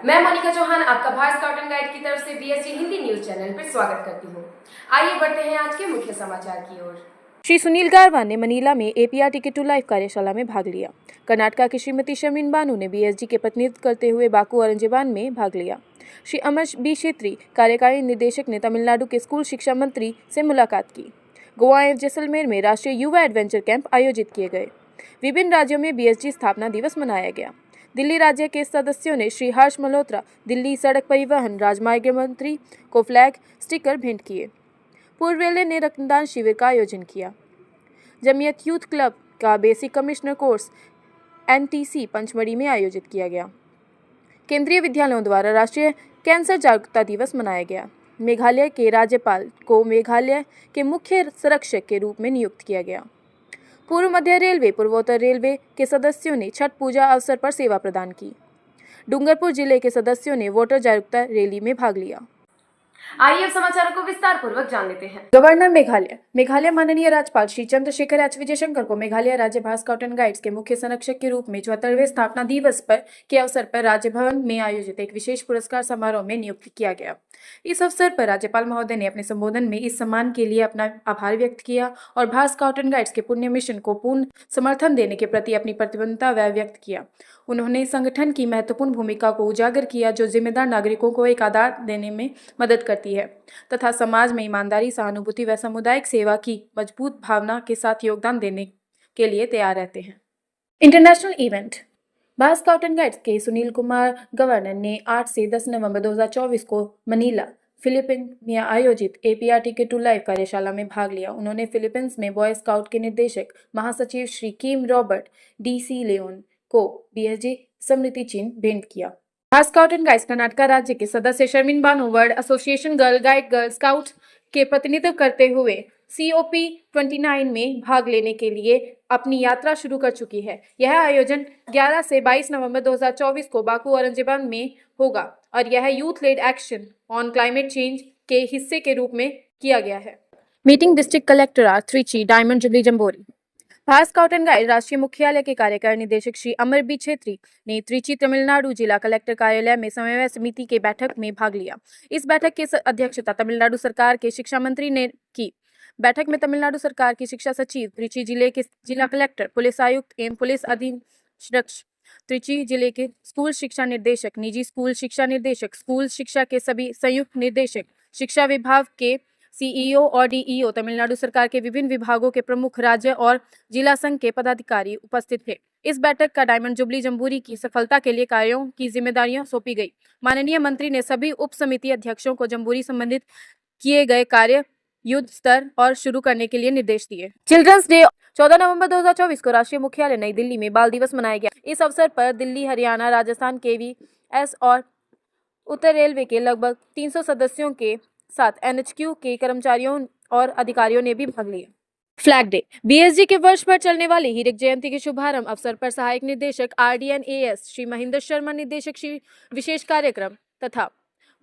मैं मोनिका चौहान आपका Bharat scout and guide की तरफ से बीएसजी हिंदी न्यूज चैनल पर स्वागत करती हूँ। आइए बढ़ते हैं आज के मुख्य समाचार की ओर। श्री सुनील गारवा ने मनीला में एपीआर टिकट टू लाइफ कार्यशाला में भाग लिया। कर्नाटक की श्रीमती शर्मिन बानू ने बीएसजी के प्रतिनिधित्व करते हुए बाकू औरंगजेबान में भाग लिया। श्री अमर बी क्षेत्री कार्यकारी निदेशक ने तमिलनाडु के स्कूल शिक्षा मंत्री से मुलाकात की। गोवा एवं जैसलमेर में राष्ट्रीय युवा एडवेंचर कैंप आयोजित किए गए। विभिन्न राज्यों में बीएसजी स्थापना दिवस मनाया गया। दिल्ली राज्य के सदस्यों ने श्री हर्ष मल्होत्रा दिल्ली सड़क परिवहन राजमार्ग मंत्री को फ्लैग स्टिकर भेंट किए। पूर्व रेलवे ने रक्तदान शिविर का आयोजन किया। जमीयत यूथ क्लब का basic commissioner course NTC Pachmarhi में आयोजित किया गया। केंद्रीय विद्यालयों द्वारा राष्ट्रीय कैंसर जागरूकता दिवस मनाया गया। मेघालय के राज्यपाल को मेघालय के मुख्य संरक्षक के रूप में नियुक्त किया गया। पूर्व मध्य रेलवे पूर्वोत्तर रेलवे के सदस्यों ने छठ पूजा अवसर पर सेवा प्रदान की। डूंगरपुर जिले के सदस्यों ने वोटर जागरूकता रैली में भाग लिया। आइए अब समाचारों को विस्तार पूर्वक जान लेते हैं। गवर्नर मेघालय माननीय राज्यपाल श्री चंद्रशेखर एच विजयशंकर को मेघालय राज्य भारत स्काउट एंड गाइड्स के मुख्य संरक्षक के रूप में 74वें स्थापना दिवस के अवसर पर राज्य भवन में आयोजित एक विशेष पुरस्कार समारोह में नियुक्त किया गया। इस अवसर पर राज्यपाल महोदय ने अपने संबोधन में इस सम्मान के लिए अपना आभार व्यक्त किया और भारत स्काउट एंड गाइड्स के पुण्य मिशन को पूर्ण समर्थन देने के प्रति अपनी प्रतिबद्धता व्यक्त किया। उन्होंने संगठन की महत्वपूर्ण भूमिका को उजागर किया जो जिम्मेदार नागरिकों को एक आधार देने में मदद करती है तथा समाज में ईमानदारी, सहानुभूति व सामुदायिक सेवा की मजबूत भावना के साथ योगदान देने के लिए तैयार रहते हैं। International event Bharat scout and guides के सुनील कुमार गवर्नर ने 8 से 10 नवंबर 2024 को मनीला फिलीपींस में आयोजित एपीआर टिकट टू लाइफ कार्यशाला में भाग लिया। उन्होंने फिलीपींस में बॉय स्काउट के निर्देशक महासचिव श्री किम रॉबर्ट डी.सी. लियोन को बीएसजी स्मृति चिन्ह भेंट किया। Bharat scout and guides Karnataka राज्य के सदस्य शर्मिन बानू वर्ल्ड एसोसिएशन गर्ल स्काउट के प्रतिनिधित्व करते हुए COP 29 में भाग लेने के लिए अपनी यात्रा शुरू कर चुकी है। यह आयोजन 11 से 22 नवंबर 2024 को बाकू औरंगजेबान में होगा और यह youth led action on climate change के हिस्से के रूप में किया गया है। मीटिंग डिस्ट्रिक्ट कलेक्टर आर Trichy diamond jubilee jamboree. Bharat scout and guide राष्ट्रीय मुख्यालय के कार्यकारी निदेशक श्री अमर बी क्षेत्री ने त्रिची तमिलनाडु जिला कलेक्टर कार्यालय में समन्वय समिति की बैठक में भाग लिया। इस बैठक की अध्यक्षता तमिलनाडु सरकार के शिक्षा मंत्री ने की। बैठक में तमिलनाडु सरकार की शिक्षा सचिव, त्रिची जिले के जिला कलेक्टर, पुलिस आयुक्त एवं पुलिस अधीक्षक, त्रिची जिले के स्कूल शिक्षा निर्देशक, निजी स्कूल शिक्षा निर्देशक, स्कूल शिक्षा के सभी संयुक्त निर्देशक, शिक्षा विभाग के CEO और DEO, तमिलनाडु सरकार के विभिन्न विभागों के प्रमुख, राज्य और जिला संघ के पदाधिकारी उपस्थित थे। इस बैठक का डायमंड जुबली जम्बूरी की सफलता के लिए कार्यों की जिम्मेदारियां सौंपी गई। माननीय मंत्री ने सभी उप समिति अध्यक्षों को जम्बूरी संबंधित किए गए कार्य युद्ध स्तर और शुरू करने के लिए निर्देश दिए। चिल्ड्रंस डे 14 नवंबर 2024 को राष्ट्रीय मुख्यालय नई दिल्ली में बाल दिवस मनाया गया। इस अवसर पर दिल्ली, हरियाणा, राजस्थान, KVS और उत्तर रेलवे के लगभग 300 सदस्यों के साथ NHQ के कर्मचारियों और अधिकारियों ने भी भाग लिया। फ्लैग डे बीएसजी के वर्ष भर चलने वाली हीरक जयंती के शुभारंभ अवसर पर सहायक निदेशक RDNAS श्री महेंद्र शर्मा, निदेशक श्री विशेष कार्यक्रम तथा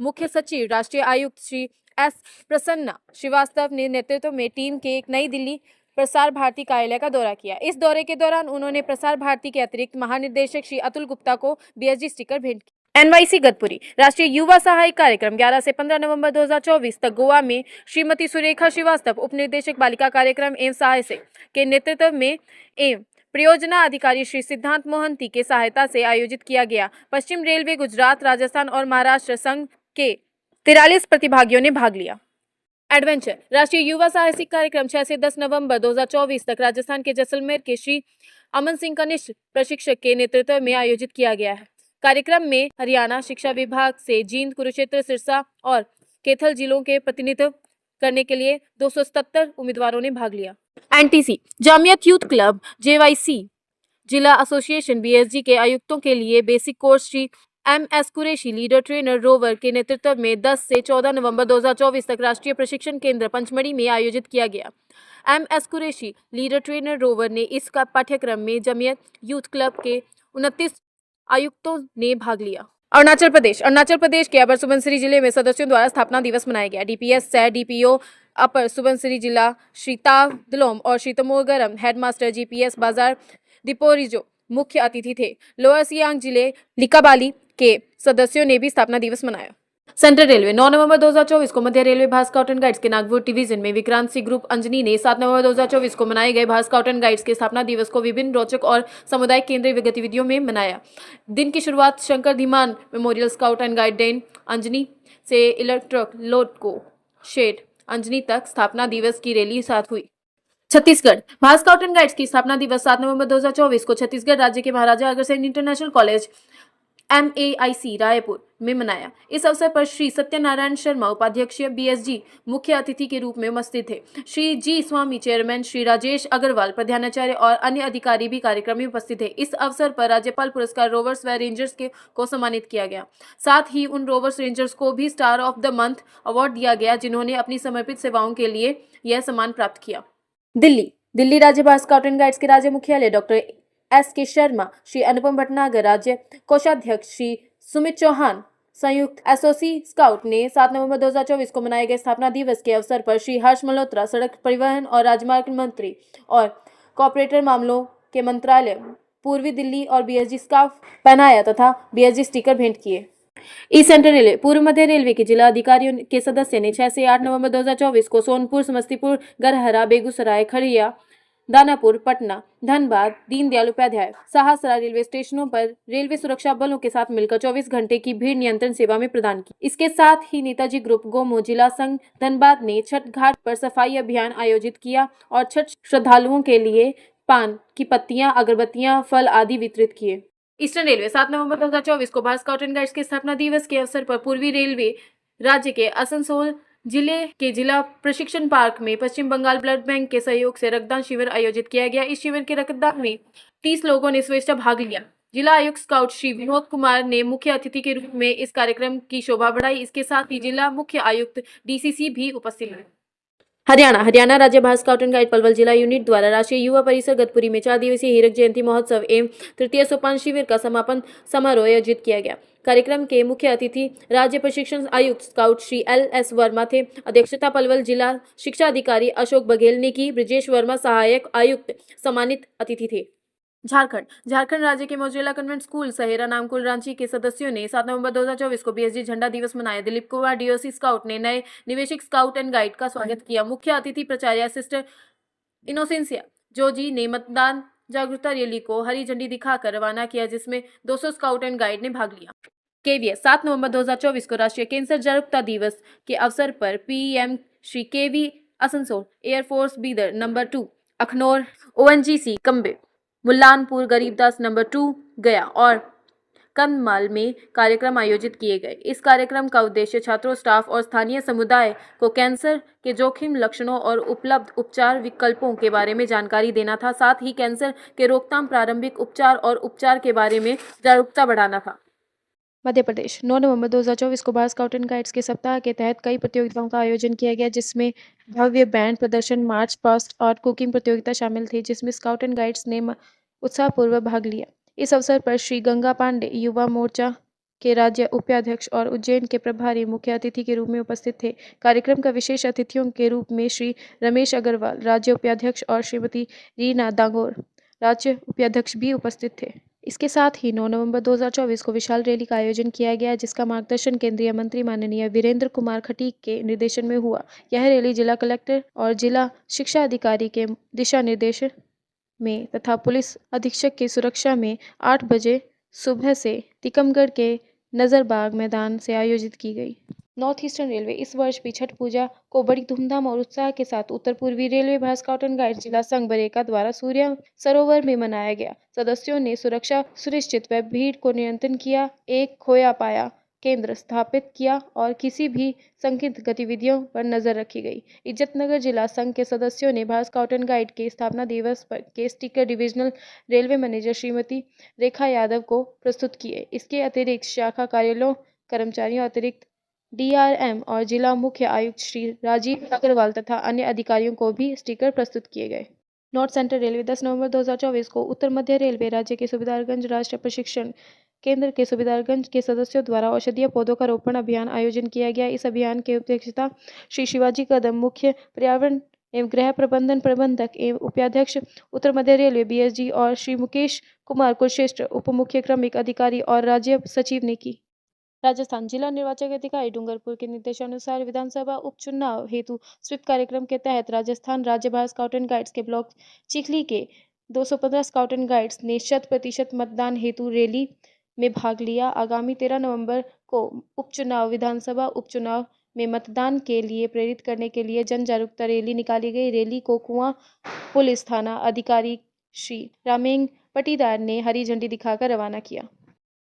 मुख्य सचिव राष्ट्रीय आयुक्त श्री S प्रसन्ना श्रीवास्तव ने नेतृत्व में टीम के एक नई दिल्ली प्रसार भारती कार्यालय का दौरा किया। इस दौरे के दौरान उन्होंने प्रसार भारती के अतिरिक्त महानिदेशक श्री अतुल गुप्ता को BSG स्टिकर भेंट किया। NYC गतपुरी राष्ट्रीय युवा सहायक कार्यक्रम 11 से 15 नवंबर 2024 तक गोवा में श्रीमती सुरेखा श्रीवास्तव, उप निर्देशक बालिका कार्यक्रम एवं सहायक के नेतृत्व में एवं परियोजना अधिकारी श्री सिद्धांत मोहंती के सहायता से आयोजित किया गया। पश्चिम रेलवे, गुजरात, राजस्थान और महाराष्ट्र संघ के 43 प्रतिभागियों ने भाग लिया। एडवेंचर राष्ट्रीय युवा साहसिक कार्यक्रम 6 से 10 नवंबर 2024 तक राजस्थान के जैसलमेर के श्री अमन सिंह कनिष्ठ प्रशिक्षक के नेतृत्व में आयोजित किया गया है। कार्यक्रम में हरियाणा शिक्षा विभाग से जींद, कुरुक्षेत्र, सिरसा और कैथल जिलों के प्रतिनिधित्व करने के लिए 277 उम्मीदवारों ने भाग लिया। NTC जामियत यूथ क्लब JYC जिला एसोसिएशन BSG के आयुक्तों के लिए basic course Shri MS Qureshi leader trainer rover के नेतृत्व में 10 से 14 नवंबर 2024 तक राष्ट्रीय प्रशिक्षण केंद्र पंचमढ़ी में आयोजित किया गया। MS Qureshi leader trainer rover ने इस पाठ्यक्रम में जमियत यूथ क्लब के 29 आयुक्तों ने भाग लिया। अरुणाचल प्रदेश के अपर सुबनसिरी जिले में सदस्यों द्वारा स्थापना दिवस मनाया गया। DPS सह DPO अपर सुबनसिरी जिला श्री ताव दिलोम और श्री तमोगरम हेडमास्टर GPS बाजार दिपोरिजो मुख्य अतिथि थे। लोअर सियांग जिले लिकाबाली के सदस्यों ने भी स्थापना दिवस मनाया। सेंट्रल रेलवे 9 नवंबर 2024 को मध्य रेलवे भास स्काउट एंड गाइड्स के नागपुर डिवीजन में विक्रांत सिंह ग्रुप अंजनी ने 7 नवंबर 2024 को मनाए गए भास स्काउट एंड गाइड्स के स्थापना दिवस को विभिन्न रोचक और सामुदायिक केंद्रीय गतिविधियों में मनाया। दिन की शुरुआत Shankar Dhiman memorial scout and guide den Anjani से इलेक्ट्रिक लोडको शेड अंजनी तक स्थापना दिवस की रैली साथ हुई। छत्तीसगढ़ भास स्काउट एंड गाइड्स की स्थापना दिवस 7 नवंबर 2024 को छत्तीसगढ़ राज्य के Maharaja Agrasen international college MAIC Raipur में मनाया। इस अवसर पर श्री सत्यनारायण शर्मा उपाध्यक्ष BSG मुख्य अतिथि के रूप में उपस्थित थे। श्री जी स्वामी चेयरमैन, श्री राजेश अग्रवाल प्रधानाचार्य और अन्य अधिकारी भी कार्यक्रम में उपस्थित थे। इस अवसर पर राज्यपाल पुरस्कार रोवर्स व रेंजर्स को सम्मानित किया गया। साथ ही उन रोवर्स रेंजर्स को भी star of the month award दिया गया जिन्होंने अपनी समर्पित सेवाओं के लिए यह सम्मान प्राप्त किया। दिल्ली राज्य भास स्काउट एंड गाइड्स के राज्य मुख्यालय डॉक्टर SK शर्मा, श्री अनुपम भटनागर राज्य कोषाध्यक्ष, श्री सुमित चौहान संयुक्त एसओसी स्काउट ने 7 नवंबर 2024 को मनाए गए स्थापना दिवस के अवसर पर श्री हर्ष मल्होत्रा सड़क परिवहन और राजमार्ग मंत्री और कॉर्पोरेटर मामलों के मंत्रालय पूर्वी दिल्ली और BSG स्कार्फ पहनाया तथा BSG स्टिकर भेंट किए। ईस्ट सेंट्रल रेलवे पूर्व मध्य रेलवे के जिला अधिकारियों के सदस्य ने 6 से 8 नवंबर 2024 को सोनपुर, समस्तीपुर, गरहरा, बेगूसराय, खड़िया, दानापुर, पटना, धनबाद, दीनदयाल उपाध्याय, सहरसा रेलवे स्टेशनों पर रेलवे सुरक्षा बलों के साथ मिलकर 24 घंटे की भीड़ नियंत्रण सेवा में प्रदान की। इसके साथ ही नेताजी ग्रुप गोमो जिला संघ धनबाद ने छठ घाट पर सफाई अभियान आयोजित किया और छठ श्रद्धालुओं के लिए पान की पत्तियां, अगरबत्तियां, फल आदि वितरित किए। ईस्टर्न रेलवे 7 नवंबर 2024 को भास स्काउट एंड गाइड्स के स्थापना दिवस के अवसर पर पूर्वी रेलवे राज्य के आसनसोल जिले के जिला प्रशिक्षण पार्क में पश्चिम बंगाल ब्लड बैंक के सहयोग से रक्तदान शिविर आयोजित किया गया। इस शिविर के रक्तदान में 30 लोगों ने स्वेच्छा भाग लिया। जिला आयुक्त स्काउट श्री विनोद कुमार ने मुख्य अतिथि के रूप में इस कार्यक्रम की शोभा बढ़ाई। इसके साथ ही जिला मुख्य आयुक्त DCC भी उपस्थित रहे। हरियाणा राज्य भास स्काउट एंड गाइड पलवल जिला यूनिट द्वारा राष्ट्रीय युवा परिसर गतपुरी में 4 दिवसीय हीरक जयंती महोत्सव एवं तृतीय सोपान शिविर का समापन समारोह आयोजित किया गया। कार्यक्रम के मुख्य अतिथि राज्य प्रशिक्षण आयुक्त स्काउट श्री LS वर्मा थे। अध्यक्षता पलवल जिला शिक्षा अधिकारी अशोक बघेल ने की। ब्रिजेश वर्मा सहायक आयुक्त सम्मानित अतिथि थे। झारखंड राज्य के Mozilla convent school Sahera नामकुल Ranchi के सदस्यों ने 7 नवंबर 2024 को BSG झंडा दिवस मनाया। दिलीप कुमार DOC स्काउट ने नए निवेशक स्काउट एंड गाइड का स्वागत किया। मुख्य अतिथि प्राचार्य सिस्टर इनोसेंसिया जोजी ने मतदान जागरूकता रैली को हरी झंडी दिखाकर रवाना किया, जिसमें 200 स्काउट एंड गाइड ने भाग लिया। KVS 7 नवंबर 2024 को राष्ट्रीय कैंसर जागरूकता दिवस के अवसर पर PM Shri KV Asansol, air force Bidar number 2, अखनौर, ONGC कंबे, Mullanpur, Garibdas number 2 गया और कंदमाल में कार्यक्रम आयोजित किए गए। इस कार्यक्रम का उद्देश्य छात्रों, स्टाफ और स्थानीय समुदाय को कैंसर के जोखिम, लक्षणों और उपलब्ध उपचार विकल्पों के बारे में जानकारी देना था। साथ ही कैंसर के रोकथाम, प्रारंभिक उपचार और उपचार के बारे में जागरूकता बढ़ाना था। मध्य प्रदेश 9 नवंबर 2024 को भास स्काउट एंड गाइड्स के सप्ताह के तहत कई प्रतियोगिताओं का आयोजन किया गया, जिसमें भव्य बैंड प्रदर्शन, मार्च पास्ट और कुकिंग प्रतियोगिता शामिल थी, जिसमें स्काउट एंड गाइड्स ने उत्साहपूर्वक भाग लिया। इस अवसर पर श्री गंगा पांडे युवा मोर्चा के राज्य उपाध्यक्ष और उज्जैन के प्रभारी मुख्य अतिथि के रूप में उपस्थित थे। कार्यक्रम का विशेष अतिथियों के रूप में श्री रमेश अग्रवाल राज्य उपाध्यक्ष और श्रीमती रीना दांगोर राज्य उपाध्यक्ष भी उपस्थित थे। इसके साथ ही 9 नवंबर 2024 को विशाल रैली का आयोजन किया गया, जिसका मार्गदर्शन केंद्रीय मंत्री माननीय वीरेंद्र कुमार खटीक के निर्देशन में हुआ। यह रैली जिला कलेक्टर और जिला शिक्षा अधिकारी के दिशा निर्देशन में तथा पुलिस अधीक्षक की सुरक्षा में 8 बजे सुबह से टीकमगढ़ के नजरबाग मैदान से आयोजित की गई। नॉर्थ ईस्टर्न रेलवे इस वर्ष भी छठ पूजा को बड़ी धूमधाम और उत्साह के साथ उत्तर पूर्वी रेलवे भास स्काउट एंड गाइड जिला संघ बरेका द्वारा सूर्य सरोवर में मनाया गया। सदस्यों ने सुरक्षा सुनिश्चित व भीड़ को नियंत्रण किया, एक खोया पाया केंद्र स्थापित किया और किसी भी संदिग्ध गतिविधियों पर नजर रखी गई। इज्जतनगर जिला संघ के सदस्यों ने भास स्काउट एंड गाइड के स्थापना दिवस पर के sticker divisional railway manager Shrimati Rekha Yadav को प्रस्तुत किए। इसके अतिरिक्त शाखा कार्यालयों कर्मचारियों, अतिरिक्त DRM और जिला मुख्य आयुक्त श्री राजीव अग्रवाल तथा अन्य अधिकारियों को भी स्टिकर प्रस्तुत किए गए। नॉर्थ सेंट्रल रेलवे 10 नवंबर 2024 को उत्तर मध्य रेलवे राज्य के सुबेदारगंज राष्ट्रीय प्रशिक्षण केंद्र के सुबेदारगंज के सदस्यों द्वारा औषधीय पौधों का रोपण अभियान आयोजन किया गया। इस अभियान के अध्यक्षता श्री शिवाजी कदम मुख्य पर्यावरण एवं गृह प्रबंधन प्रबंधक एवं उपाध्यक्ष उत्तर मध्य रेलवे BSG और श्री मुकेश कुमार कुलश्रेष्ठ, उप मुख्य क्रमिक अधिकारी और राज्य सचिव ने की। राजस्थान जिला निर्वाचन अधिकारी डूंगरपुर के निर्देशानुसार विधानसभा उपचुनाव हेतु स्वीप कार्यक्रम के तहत राजस्थान राज्य बाल स्काउट एंड गाइड्स के ब्लॉक चिखली के 215 स्काउट एंड गाइड्स ने 100% मतदान हेतु रैली में भाग लिया। आगामी 13 नवंबर को उपचुनाव विधानसभा उपचुनाव में मतदान के लिए प्रेरित करने के लिए जन जागरूकता रैली निकाली गई। रैली को कुआं पुलिस थाना अधिकारी श्री रामेंग पटीदार ने हरी झंडी दिखाकर रवाना किया।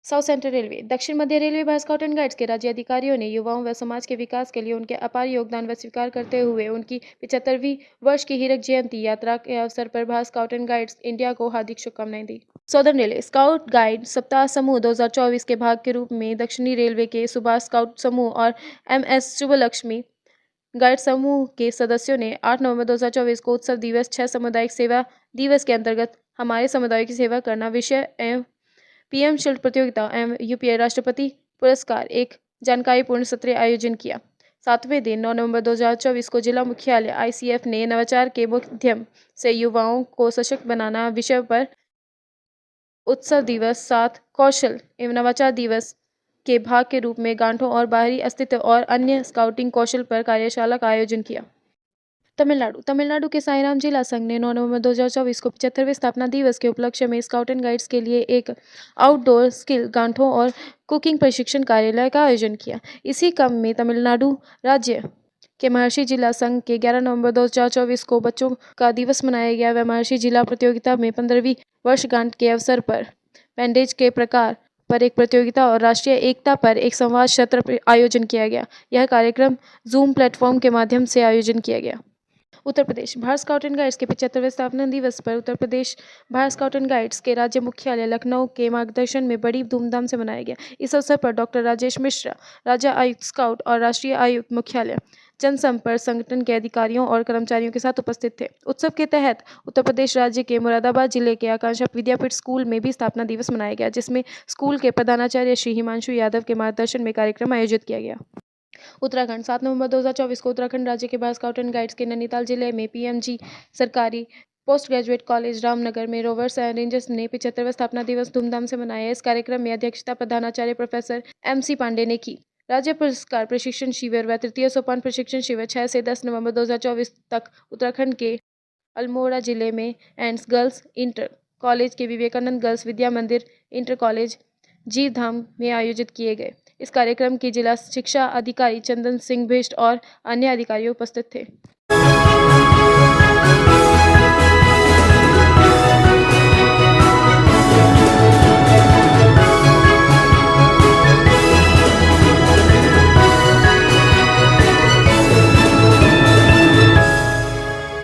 साउथ सेंट्रल रेलवे दक्षिण मध्य रेलवे बाल स्काउट एंड गाइड्स के राज्य अधिकारियों ने युवाओं व समाज के विकास के लिए उनके अपार योगदान व स्वीकार करते हुए उनकी 75वीं वर्ष की हीरक जयंती यात्रा के अवसर पर बाल स्काउट एंड गाइड्स इंडिया को हार्दिक शुभकामनाएं दी। सौदर्न रेलवे स्काउट गाइड सप्ताह समूह 2024 के भाग के रूप में दक्षिणी रेलवे के सुभाष स्काउट समूह और MS शुभलक्ष्मी गाइड समूह के सदस्यों ने 8 नवंबर 2024 को उत्सव दिवस 6 सामुदायिक सेवा दिवस के अंतर्गत हमारे समुदाय की सेवा करना विषय एवं PM शील्ड प्रतियोगिता एवं UPI राष्ट्रपति पुरस्कार एक जानकारीपूर्ण सत्र आयोजन किया। 7वें दिन 9 नवंबर 2024 को जिला मुख्यालय ICF ने नवाचार के माध्यम से युवाओं को सशक्त बनाना विषय पर उत्सव दिवस 7 कौशल एवं नवाचार दिवस के भाग के रूप में गांठों और बाहरी अस्तित्व और अन्य स्काउटिंग कौशल पर कार्यशाला का आयोजन किया। तमिलनाडु के साईराम जिला संघ ने 9 नवंबर 2024 को 75वें स्थापना दिवस के उपलक्ष्य में स्काउट एंड गाइड्स के लिए एक आउटडोर स्किल गांठों और कुकिंग प्रशिक्षण कार्यालय का आयोजन किया। इसी क्रम में तमिलनाडु राज्य के महर्षि जिला संघ के 11 नवंबर 2024 को बच्चों का दिवस मनाया गया। वह महर्षि जिला प्रतियोगिता में 15वीं वर्षगांठ के अवसर पर बैंडेज के प्रकार पर एक प्रतियोगिता और राष्ट्रीय एकता पर एक संवाद सत्र आयोजन किया गया। यह कार्यक्रम जूम प्लेटफॉर्म के माध्यम से आयोजन किया गया। Uttar Pradesh Bharat scout and guides के 75वें स्थापना दिवस पर Uttar Pradesh Bharat scout and guides के राज्य मुख्यालय लखनऊ के मार्गदर्शन में बड़ी धूमधाम से मनाया गया। इस अवसर पर डॉक्टर राजेश मिश्रा, राज्य आयुक्त स्काउट और राष्ट्रीय आयुक्त मुख्यालय जनसंपर्क संगठन के अधिकारियों और कर्मचारियों के साथ उपस्थित थे। उत्सव के तहत उत्तर प्रदेश राज्य के मुरादाबाद जिले के आकांक्षा विद्यापीठ स्कूल में भी स्थापना दिवस मनाया गया, जिसमें स्कूल के प्रधानाचार्य श्री हिमांशु यादव के मार्गदर्शन में कार्यक्रम आयोजित किया गया। उत्तराखंड 7 नवंबर 2024 को उत्तराखंड राज्य के बाल स्काउट एंड गाइड्स के नैनीताल जिले में PMG सरकारी पोस्ट ग्रेजुएट कॉलेज रामनगर में रोवर्स एंड रेंजर्स ने 75वां स्थापना दिवस धूमधाम से मनाया। इस कार्यक्रम में अध्यक्षता प्रधानाचार्य प्रोफेसर MC पांडे ने की। राज्य पुरस्कार प्रशिक्षण शिविर व तृतीय सोपान प्रशिक्षण शिविर 6 से 10 नवंबर 2024 तक उत्तराखंड के अल्मोड़ा जिले में एंड्स गर्ल्स इंटर कॉलेज के विवेकानंद गर्ल्स विद्या मंदिर इंटर कॉलेज जीवधाम में आयोजित किए गए। इस कार्यक्रम की जिला शिक्षा अधिकारी चंदन सिंह बिष्ट और अन्य अधिकारी उपस्थित थे।